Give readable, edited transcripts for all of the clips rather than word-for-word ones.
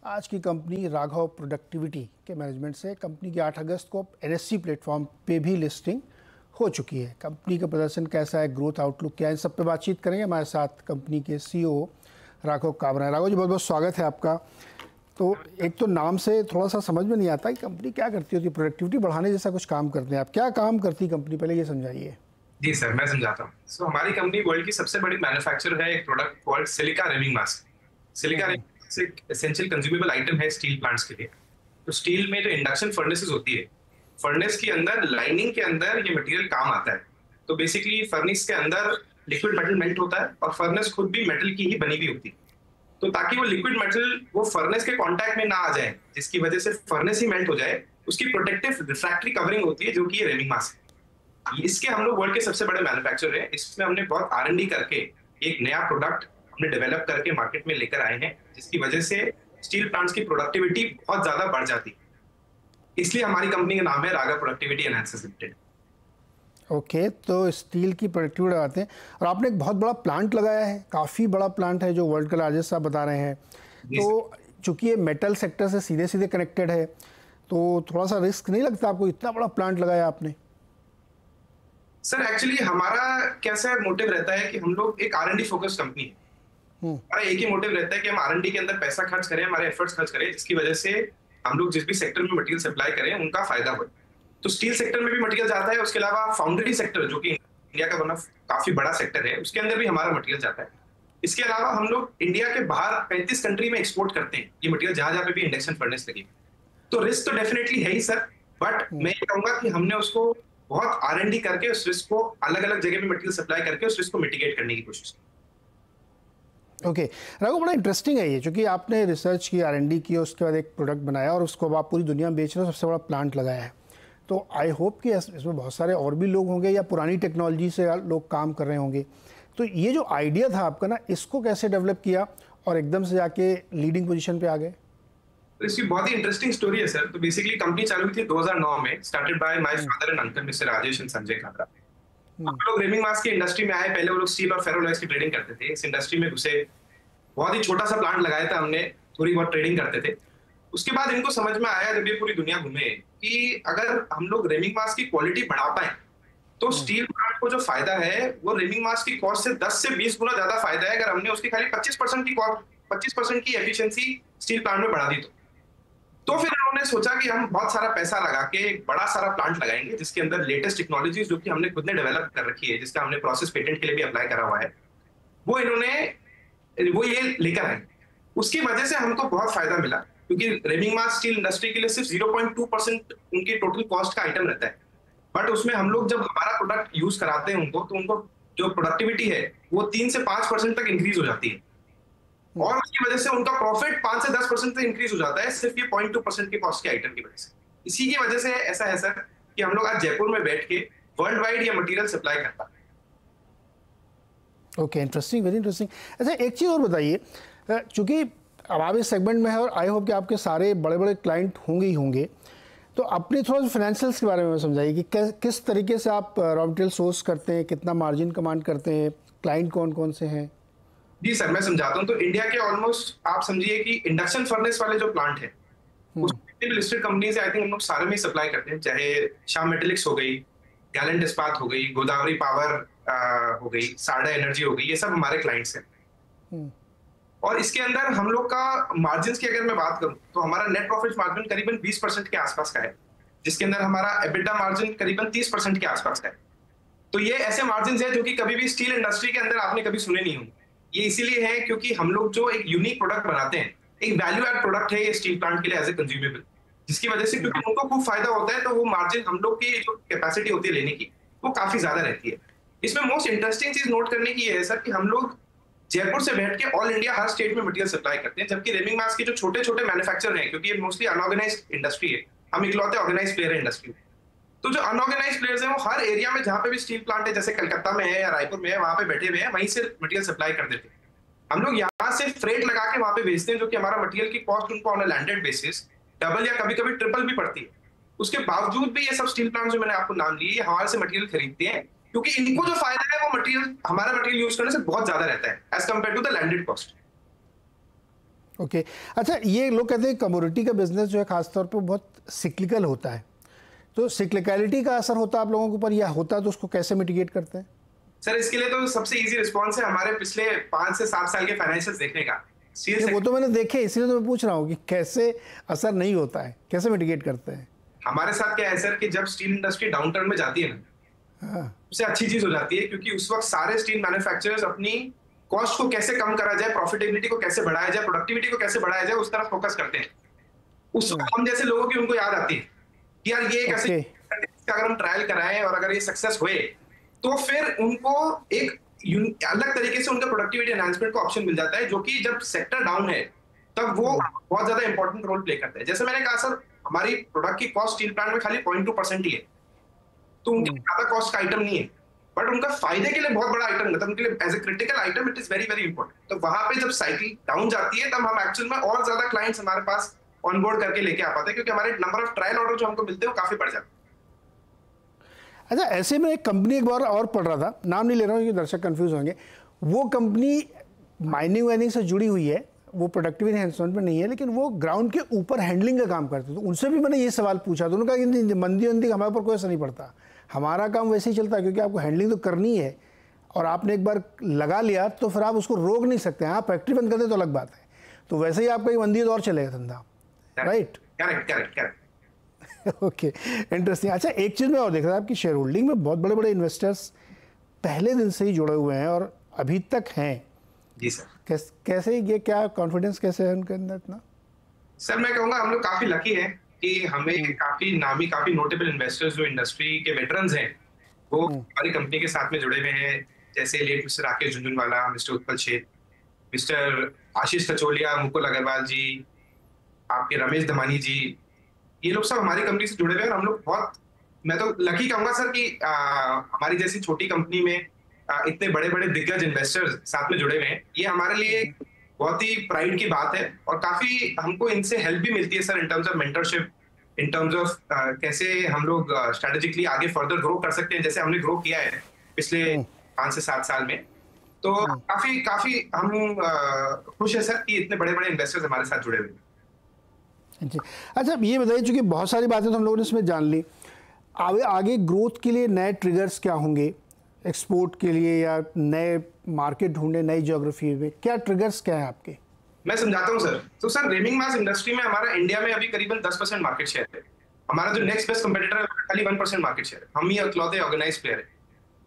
आज की company Raghav productivity के मैनेजमेंट से कंपनी की 8 अगस्त को एनएससी प्लेटफॉर्म पे भी लिस्टिंग हो चुकी है। कंपनी का प्रदर्शन कैसा है, ग्रोथ आउटलुक क्या है, इन सब पे बातचीत करेंगे। हमारे साथ कंपनी के सीईओ राघव काबरा है। राघव जी, बहुत बहुत स्वागत है आपका। तो एक तो नाम से थोड़ा सा समझ में नहीं आता कि कंपनी क्या करती होती है। प्रोडक्टिविटी बढ़ाने जैसा कुछ काम करते हैं आप, क्या काम करती है कंपनी, पहले ये समझाइए। जी सर, मैं समझाता हूँ। हमारी कंपनी वर्ल्ड की सबसे बड़ी मैन्युफैक्चरर है एक product called silica रेमिंग mask. Silica रेमिंग mask एक एसेंशियल कंज्यूमेबल आइटम है स्टील प्लांट्स के लिए। तो स्टील में जो इंडक्शन फर्नेसेस होती है, फर्नेस के अंदर लाइनिंग के अंदर ये मटेरियल काम आता है। तो बेसिकली फर्नेस के अंदर लिक्विड मेटल मेल्ट होता है और फर्नेस खुद भी मेटल की ही बनी हुई होती है। तो ताकि वो लिक्विड मेटल वो फर्नेस के कांटेक्ट में ना आ जाए, जिसकी वजह से फर्नेस ही मेल्ट हो जाए, उसकी प्रोटेक्टिव रिफ्रैक्टरी कवरिंग होती है जो कि ये रेमिंग मास्क है। इसके हम लोग वर्ल्ड के सबसे बड़े मैन्युफैक्चरर हैं। इसमें हमने बहुत R&D करके एक नया प्रोडक्ट हमने डेवलप करके मार्केट में लेकर आए हैं, जिसकी वजह से स्टील प्लांट्स की प्रोडक्टिविटी बहुत ज्यादा बढ़ जाती है। इसलिए हमारी कंपनी का नाम है Raghav productivity enhancers limited. Okay, तो स्टील की प्रोडक्टिविटी लगाते हैं और आपने एक बहुत बड़ा प्लांट लगाया है, काफ़ी बड़ा प्लांट है जो वर्ल्ड का लार्जेस्ट आप बता रहे हैं। तो चूंकि ये मेटल सेक्टर से सीधे सीधे कनेक्टेड है, तो थोड़ा सा रिस्क नहीं लगता आपको, इतना बड़ा प्लांट लगाया आपने? सर एक्चुअली हमारा कैसा मोटिव रहता है कि हम लोग एक R&D फोकस कंपनी है। हमारा एक ही मोटिव रहता है कि हम R&D के अंदर पैसा खर्च करें, हमारे एफर्ट्स खर्च करें, जिसकी वजह से हम लोग जिस भी सेक्टर में मटेरियल सप्लाई करें उनका फायदा हो। तो स्टील सेक्टर में भी मटेरियल जाता है, उसके अलावा फाउंड्री सेक्टर जो कि इंडिया का वन ऑफ काफी बड़ा सेक्टर है, उसके अंदर भी हमारा मटेरियल जाता है। इसके अलावा हम लोग इंडिया के बाहर 35 कंट्री में एक्सपोर्ट करते हैं ये मटेरियल, जहां जहां पे भी इंडक्शन फर्नेस लगी। तो रिस्क तो डेफिनेटली है ही सर, बट मैं ये कहूंगा कि हमने उसको बहुत R&D करके उस रिस्क को अलग अलग जगह पे मटेरियल सप्लाई करके उस रिस्क को मिटिगेट करने की कोशिश की। ओके राघव, बड़ा इंटरेस्टिंग है ये, क्योंकि आपने रिसर्च की, R&D की, उसके बाद एक प्रोडक्ट बनाया और उसको अब आप पूरी दुनिया में बेच रहे हो, सबसे बड़ा प्लांट लगाया है। तो आई होप कि इसमें बहुत सारे और भी लोग होंगे या पुरानी टेक्नोलॉजी से लोग काम कर रहे होंगे। तो ये जो आइडिया था आपका ना, इसको कैसे डेवलप किया और एकदम से जाके लीडिंग पोजीशन पे आ गए? तो इसकी बहुत ही इंटरेस्टिंग स्टोरी है सर। तो बेसिकली कंपनी चालू हुई थी 2009 में, started by my father and uncle mister Rajesh and Sanjay Kabra. हम लोग रेमिंग मास्क की इंडस्ट्री में आए। पहले वो लोग स्टील और फेरोलॉयज की ट्रेडिंग करते थे। इस इंडस्ट्री में घुसे, बहुत ही छोटा सा प्लांट लगाया था हमने, थोड़ी बहुत ट्रेडिंग करते थे। उसके बाद इनको समझ में आया जब ये पूरी दुनिया घूमे कि अगर हम लोग रेमिंग मास्क की क्वालिटी बढ़ा पाए तो स्टील प्लांट को जो फायदा है वो रेमिंग मास्क की कॉस्ट से 10 से 20 गुना ज्यादा फायदा है अगर हमने उसकी खाली 25% की एफिशिएंसी स्टील प्लांट में बढ़ा दी। तो फिर उन्होंने सोचा कि हम बहुत सारा पैसा लगा के एक बड़ा सारा प्लांट लगाएंगे जिसके अंदर लेटेस्ट टेक्नोलॉजीज जो कि हमने खुद ने डेवलप कर रखी है, जिसका हमने प्रोसेस पेटेंट के लिए भी अप्लाई करा हुआ है, वो ये लेकर आए। उसकी वजह से हमको बहुत फायदा मिला, क्योंकि रेमिंग मास्क स्टील इंडस्ट्री के लिए सिर्फ 0.2% उनकी टोटल कॉस्ट का आइटम रहता है। बट उसमें हम लोग जब हमारा प्रोडक्ट यूज कराते हैं उनको, तो उनको जो प्रोडक्टिविटी है वो 3 से 5% तक इंक्रीज हो जाती है और उसकी वजह से उनका प्रॉफिट 5 से 10% तक इंक्रीज हो जाता है, सिर्फ ये 0.2% के कॉस्ट के आइटम की वजह से। इसी की वजह से ऐसा है सर कि हम लोग आज जयपुर में बैठ के वर्ल्ड वाइड ये मटेरियल सप्लाई करता है। Okay, interesting, very interesting. अच्छा, एक चीज़ और बताइए, चूँकि अब आप इस सेगमेंट में है और आई होप कि आपके सारे बड़े बड़े क्लाइंट होंगे ही होंगे, तो अपने थोड़ा सा फाइनेंशियल्स के बारे में समझाइए कि किस तरीके से आप रॉ मटेरियल सोर्स करते हैं, कितना मार्जिन कमांड करते हैं, क्लाइंट कौन कौन से हैं? जी सर, मैं समझाता हूँ। तो इंडिया के ऑलमोस्ट आप समझिए कि इंडक्शन फर्नेस वाले जो प्लांट है उसमें लिस्टेड कंपनी से आई थिंक हम लोग सारे में सप्लाई करते हैं, चाहे श्याम मेटेलिक्स हो गई, गैलेंट इस्पात हो गई, गोदावरी पावर हो गई, साडा एनर्जी हो गई, ये सब हमारे क्लाइंट्स हैं। और इसके अंदर हम लोग का मार्जिन की अगर मैं बात करूं तो हमारा नेट प्रॉफिट मार्जिन करीबन 20% के आसपास का है, जिसके अंदर हमारा एबिटा मार्जिन करीबन 30% के आसपास का है। तो ये ऐसे मार्जिन है जो कि कभी भी स्टील इंडस्ट्री के अंदर आपने कभी सुने नहीं होंगे। ये इसीलिए है क्योंकि हम लोग जो एक यूनिक प्रोडक्ट बनाते हैं, एक वैल्यू एड प्रोडक्ट है ये स्टील प्लांट के लिए एज ए कंज्यूमेबल, जिसकी वजह से क्योंकि उनको खूब फायदा होता है, तो वो मार्जिन हम लोग की जो कैपेसिटी होती है लेने की वो काफी ज्यादा रहती है। इसमें मोस्ट इंटरेस्टिंग चीज नोट करने की है सर कि हम लोग जयपुर से बैठ के ऑल इंडिया हर स्टेट में मटेरियल सप्लाई करते हैं, जबकि रेमिंग मास्क के जो छोटे छोटे मैन्युफैक्चरर हैं, क्योंकि ये मोस्टली अनऑर्गेनाइज्ड इंडस्ट्री है, हम इकलौते ऑर्गेनाइज प्लेयर है इंडस्ट्री में। तो जो अनऑर्गेनाइज प्लेयर्स हैं वो हर एरिया में जहां पे भी स्टील प्लांट है, जैसे कलकत्ता में है या रायपुर में है, वहां पे बैठे हुए हैं, वहीं से मटेरियल सप्लाई कर देते हैं। हम लोग यहाँ से फ्रेट लगा के वहां पे भेजते हैं, जो कि हमारा मटेरियल की कॉस्ट उनको on a landed basis double या कभी कभी ट्रिपल भी पड़ती है। उसके बावजूद भी ये सब स्टील प्लांट जो मैंने आपको नाम लिए हमारे से मटेरियल खरीदते हैं, क्योंकि इनको जो फायदा है वो मटेरियल हमारा मटेरियल यूज करने से बहुत ज्यादा रहता है as compared to the landed cost. Okay अच्छा, ये लोग कहते हैं कमोडिटी का बिजनेस जो है खासतौर पे बहुत सिक्लिकल होता है, तो सिक्लिकलिटी का असर होता है आप लोगों के ऊपर, या होता है तो उसको कैसे मिटिगेट करते हैं? सर इसके लिए तो सबसे इजी रिस्पॉन्स है हमारे पिछले 5 से 7 साल के फाइनेंशियल्स देखने का। वो तो मैंने देखे, इसलिए तो मैं पूछ रहा हूँ कि कैसे असर नहीं होता है, कैसे मिटिगेट करते हैं? हमारे साथ क्या है सर कि जब स्टील इंडस्ट्री डाउन टर्न में जाती है ना, उससे अच्छी चीज हो जाती है, क्योंकि उस वक्त सारे स्टील मैन्युफैक्चरर्स अपनी कॉस्ट को कैसे कम करा जाए, प्रॉफिटेबिलिटी को कैसे बढ़ाया जाए, प्रोडक्टिविटी को कैसे बढ़ाया जाए, उस तरफ फोकस करते हैं। उस वक्त हम जैसे लोगों की उनको याद आती है कि यार ये एक ऐसे अगर हम ट्रायल कराएं और अगर ये सक्सेस हुए तो फिर उनको एक अलग तरीके से उनका प्रोडक्टिविटी एनहांसमेंट का ऑप्शन मिल जाता है, जो कि जब सेक्टर डाउन है तब वो बहुत ज्यादा इंपॉर्टेंट रोल प्ले करता है। जैसे मैंने कहा सर, हमारी प्रोडक्ट की कॉस्ट स्टील प्लांट में खाली 0.2% ही है, तो उनके ज्यादा कॉस्ट का आइटम नहीं है, बट उनका फायदे के लिए बहुत बड़ा आइटम, मतलब उनके लिए as a critical item it is very very important. तो वहां पे जब साइकिल डाउन जाती है तब हम एक्चुअल में और ज्यादा क्लाइंट्स हमारे पास ऑनबोर्ड करके लेके आ पाते हैं, क्योंकि हमारे नंबर ऑफ ट्रायल ऑर्डर जो हमको मिलते हैं वो काफी बढ़ जाते हैं। अच्छा, ऐसे में एक कंपनी एक बार और पढ़ रहा था, नाम नहीं ले रहा हूँ क्योंकि दर्शक कंफ्यूज होंगे, वो कंपनी माइनिंग वाइनिंग से जुड़ी हुई है, वो प्रोडक्टिविटी एनहांसमेंट में नहीं है, लेकिन वो ग्राउंड के ऊपर हैंडलिंग का काम करते, तो उनसे भी मैंने ये सवाल पूछा, तो उन्होंने कहा कि मंदी वंदी हमारे ऊपर कोई असर नहीं पड़ता, हमारा काम वैसे ही चलता है, क्योंकि आपको हैंडलिंग तो करनी है और आपने एक बार लगा लिया तो फिर आप उसको रोक नहीं सकते। हाँ, फैक्ट्री बंद कर दे तो अलग बात है, तो वैसे ही आपका मंदी तो और चलेगा धंधा, right? Correct correct correct. Okay, interesting. अच्छा, एक चीज़ मैं और देख रहा था, आपकी शेयर होल्डिंग में बहुत बड़े बड़े इन्वेस्टर्स पहले दिन से ही जुड़े हुए हैं और अभी तक हैं। जी सर। कैसे ये, क्या कॉन्फिडेंस कैसे है उनके अंदर इतना? सर मैं कहूँगा हम लोग काफी लकी हैं कि हमें काफी नामी, काफी नोटेबल इन्वेस्टर्स जो इंडस्ट्री के वेटरन्स हैं वो हमारी कंपनी के साथ में जुड़े हुए हैं। जैसे late mister Rakesh Jhunjhunwala, mister Utpal Sheth, mister Ashish Kacholia, Mukul Agrawal ji, आपके रमेश धमानी जी, ये लोग सब हमारी कंपनी से जुड़े हुए हैं। और हम लोग बहुत, मैं तो लकी कहूंगा सर कि हमारी जैसी छोटी कंपनी में इतने बड़े बड़े दिग्गज इन्वेस्टर्स साथ में जुड़े हुए हैं, ये हमारे लिए बहुत ही प्राइड की बात है। और काफी हमको इनसे हेल्प भी मिलती है sir, in terms of mentorship, in terms of कैसे हम लोग स्ट्रेटेजिकली आगे फर्दर ग्रो कर सकते हैं, जैसे हमने ग्रो किया है पिछले 5 से 7 साल में। तो काफी हम खुश है सर कि इतने बड़े बड़े इन्वेस्टर्स हमारे साथ जुड़े हुए हैं। अच्छा, ये बताइए, चूंकि बहुत सारी बातें तो हम लोगों ने इसमें जान ली, आगे ग्रोथ के लिए नए ट्रिगर्स क्या होंगे, एक्सपोर्ट के लिए या नए मार्केट ढूंढे, नई ज्योग्राफी में क्या ट्रिगर्स क्या है आपके? मैं समझाता हूँ सर। तो सर रेमिंग मास इंडस्ट्री में हमारा इंडिया में अभी करीबन 10% मार्केट शेयर है। हमारा जो नेक्स्ट बेस्ट कंपटीटर है खाली 1% मार्केट शेयर है, हम ही इकलौते ऑर्गेनाइज प्लेयर है।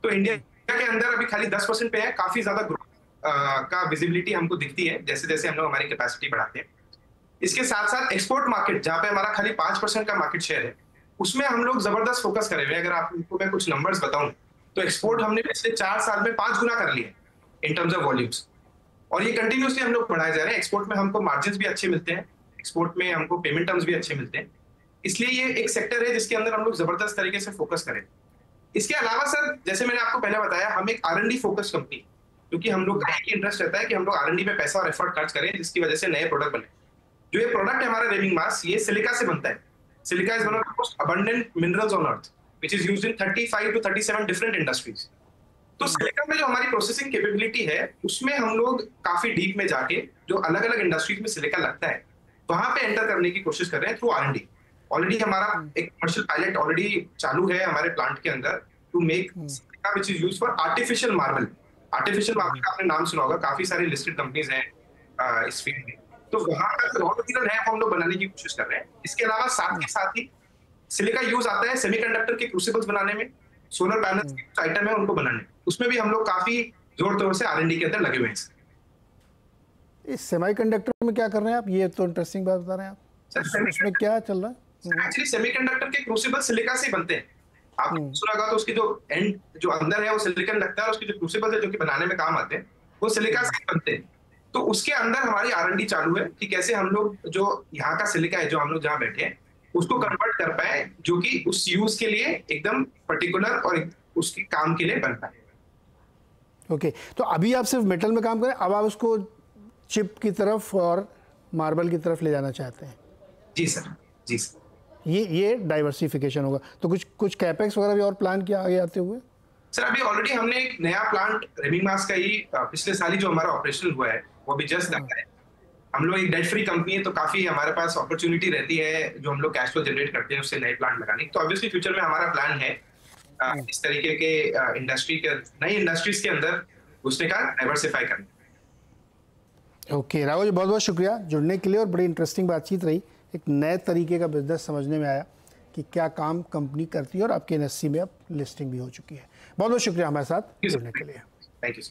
तो इंडिया के अंदर अभी खाली 10% पे है, काफी ज्यादा ग्रोथ का विजिबिलिटी हमको दिखती है जैसे जैसे हम लोग हमारी कैपेसिटी बढ़ाते हैं। इसके साथ साथ एक्सपोर्ट मार्केट, जहाँ पे हमारा खाली 5% का मार्केट शेयर है, उसमें हम लोग जबरदस्त फोकस करे हुए हैं। अगर आपको मैं कुछ नंबर्स बताऊं तो एक्सपोर्ट हमने पिछले 4 साल में 5 गुना कर लिए इन टर्म्स ऑफ वॉल्यूम्स, और ये कंटिन्यूसली हम लोग बढ़ाए जा रहे हैं। एक्सपोर्ट में हमको मार्जिन भी अच्छे मिलते हैं, एक्सपोर्ट में हमको पेमेंट टर्म्स भी अच्छे मिलते हैं, इसलिए ये एक सेक्टर है जिसके अंदर हम लोग जबरदस्त तरीके से फोकस करें। इसके अलावा सर, जैसे मैंने आपको पहले बताया, हम एक R&D फोकस कंपनी, क्योंकि हम लोग का एक इंटरेस्ट रहता है कि हम लोग R&D पे पैसा और एफर्ट खर्च करें, जिसकी वजह से नए प्रोडक्ट बने। जो ये प्रोडक्ट है हमारा रेमिंग मास, ये सिलिका से बनता है। Silica is one of the most abundant minerals on earth, which is used in 35 to 37 different industries. तो सिलिका में जो हमारी प्रोसेसिंग कैपेबिलिटी है, उसमें हम लोग काफी डीप में जाके जो अलग अलग इंडस्ट्रीज में सिलिका लगता है वहां पे एंटर करने की कोशिश कर रहे हैं थ्रू R&D। ऑलरेडी हमारा एक कमर्शियल पायलट ऑलरेडी चालू है हमारे प्लांट के अंदर, to make silica which is used for artificial marble. Artificial marble का आपने नाम सुना होगा, काफी सारी लिस्टेड कंपनीज हैं इस फील्ड में। तो वहां का जो रॉ मटेरियल है वो हम लोग बनाने की कोशिश कर रहे हैं। इसके अलावा साथ के साथ ही सिलिका यूज आता है सेमीकंडक्टर के क्रूसिबल्स बनाने में, सोलर पैनल्स के कुछ आइटम है उनको बनाने, उसमें भी हम लोग काफी जोर तोड़ से R&D के अंदर लगे हुए हैं। इस सेमीकंडक्टर में क्या कर रहे हैं आप? ये तो इंटरेस्टिंग बात बता रहे हैं आप। सर इसमें क्या चल रहा है? एक्चुअली सेमीकंडक्टर के क्रूसिबल सिलिका से बनते हैं। आपने सुना होगा, तो उसकी जो एंड जो अंदर है वो सिलिकॉन लगता है, और उसके जो क्रूसिबल है जो कि बनाने में काम आते हैं वो सिलिका से बनते हैं। तो उसके अंदर हमारी R&D चालू है कि कैसे हम लोग जो यहाँ का सिलिका है, जो हम लोग जहाँ बैठे हैं, उसको कन्वर्ट कर पाए जो कि उस यूज के लिए एकदम पर्टिकुलर और उसके काम के लिए बन पाए। ओके, तो अभी आप सिर्फ मेटल में काम करें, अब आप उसको चिप की तरफ और मार्बल की तरफ ले जाना चाहते हैं? जी सर, जी सर। ये डाइवर्सिफिकेशन होगा, तो कुछ कैपेक्स वगैरह भी और प्लान किया आगे आते हुए? सर अभी ऑलरेडी हमने एक नया प्लांट रेमिंग मास का ही पिछले साल ही जो हमारा ऑपरेशनल हुआ है वो भी जस्ट लगा है। हम लोग एक डेट फ्री कंपनी है, तो काफी हमारे पास अपॉर्चुनिटी रहती है जो हम लोग कैश फ्लो जनरेट करते हैं उससे नए प्लांट लगाने की। तो ऑब्वियसली फ्यूचर में हमारा प्लान है इस तरीके के इंडस्ट्री के नई इंडस्ट्रीज के अंदर घुसने का, डाइवर्सिफाई करने। ओके राघव जी, बहुत बहुत शुक्रिया जुड़ने के लिए, और बड़ी इंटरेस्टिंग बातचीत रही। एक नए तरीके का बिजनेस समझने में आया कि क्या काम कंपनी करती है, और आपके एनएससी में अब लिस्टिंग भी हो चुकी है। बहुत बहुत शुक्रिया हमारे साथ जुड़ने के लिए। Thank you.